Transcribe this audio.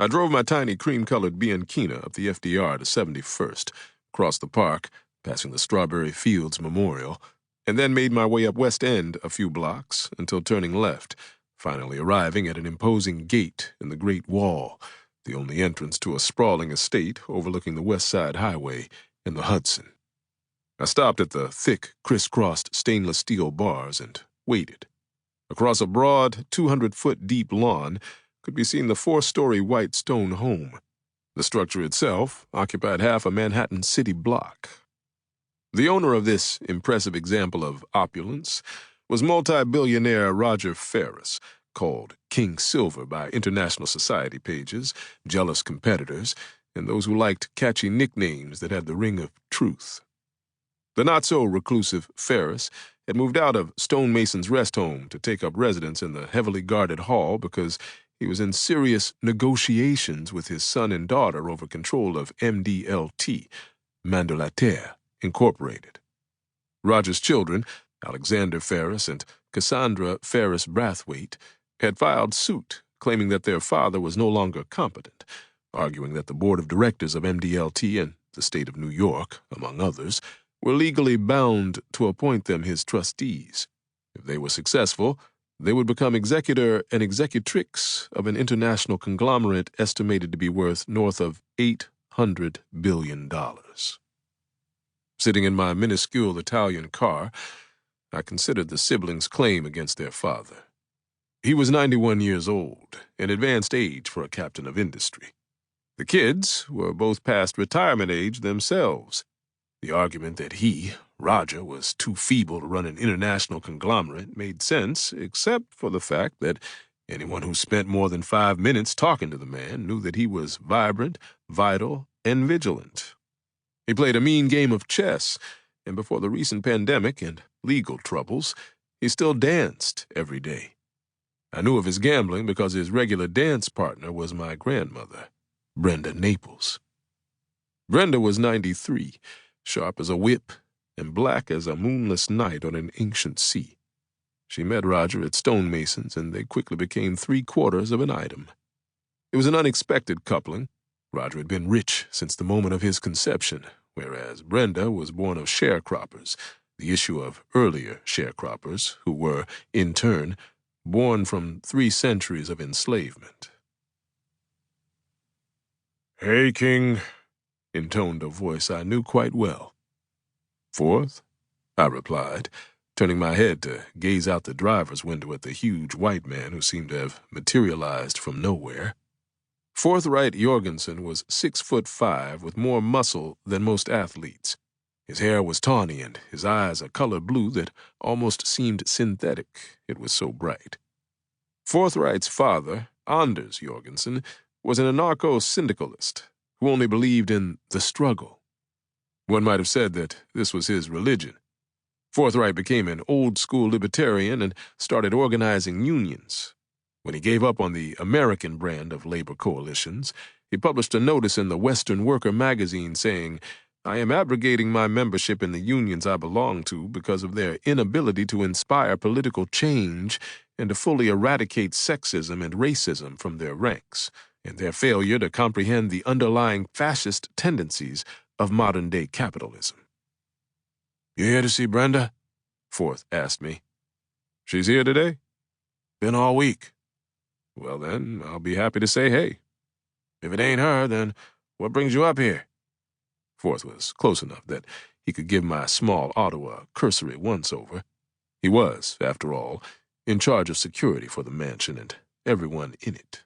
I drove my tiny cream-colored Bianchina up the FDR to 71st, crossed the park, passing the Strawberry Fields Memorial, and then made my way up West End a few blocks until turning left, finally arriving at an imposing gate in the Great Wall, the only entrance to a sprawling estate overlooking the West Side Highway and the Hudson. I stopped at the thick, crisscrossed stainless steel bars and waited. Across a broad, 200-foot-deep lawn could be seen the 4-story white stone home. The structure itself occupied half a Manhattan city block. The owner of this impressive example of opulence was multi-billionaire Roger Ferris, called King Silver by international society pages, jealous competitors, and those who liked catchy nicknames that had the ring of truth. The not-so-reclusive Ferris had moved out of Stonemason's rest home to take up residence in the heavily guarded hall because he was in serious negotiations with his son and daughter over control of MDLT, Mandolater Incorporated. Roger's children, Alexander Ferris and Cassandra Ferris Brathwaite, had filed suit claiming that their father was no longer competent, arguing that the board of directors of MDLT and the state of New York, among others, were legally bound to appoint them his trustees. If they were successful, they would become executor and executrix of an international conglomerate estimated to be worth north of $800 billion. Sitting in my minuscule Italian car, I considered the siblings' claim against their father. He was 91 years old, an advanced age for a captain of industry. The kids were both past retirement age themselves. The argument that he, Roger, was too feeble to run an international conglomerate made sense, except for the fact that anyone who spent more than 5 minutes talking to the man knew that he was vibrant, vital, and vigilant. He played a mean game of chess, and before the recent pandemic and legal troubles, he still danced every day. I knew of his gambling because his regular dance partner was my grandmother, Brenda Naples. Brenda was 93, sharp as a whip, and black as a moonless night on an ancient sea. She met Roger at Stonemason's, and they quickly became 3/4 of an item. It was an unexpected coupling. Roger had been rich since the moment of his conception, whereas Brenda was born of sharecroppers, the issue of earlier sharecroppers, who were, in turn, born from 3 centuries of enslavement. "Hey, King," intoned a voice I knew quite well. "Fourth?" I replied, turning my head to gaze out the driver's window at the huge white man who seemed to have materialized from nowhere. Forthright Jorgensen was 6'5" with more muscle than most athletes. His hair was tawny and his eyes a color blue that almost seemed synthetic, it was so bright. Forthright's father, Anders Jorgensen, was an anarcho-syndicalist who only believed in the struggle. One might have said that this was his religion. Forthright became an old-school libertarian and started organizing unions. When he gave up on the American brand of labor coalitions, he published a notice in the Western Worker magazine saying, "I am abrogating my membership in the unions I belong to because of their inability to inspire political change and to fully eradicate sexism and racism from their ranks, and their failure to comprehend the underlying fascist tendencies of modern-day capitalism." "You here to see Brenda?" Forth asked me. "She's here today?" "Been all week." "Well then, I'll be happy to say hey." "If it ain't her, then what brings you up here?" Forth was close enough that he could give my small auto a cursory once-over. He was, after all, in charge of security for the mansion and everyone in it.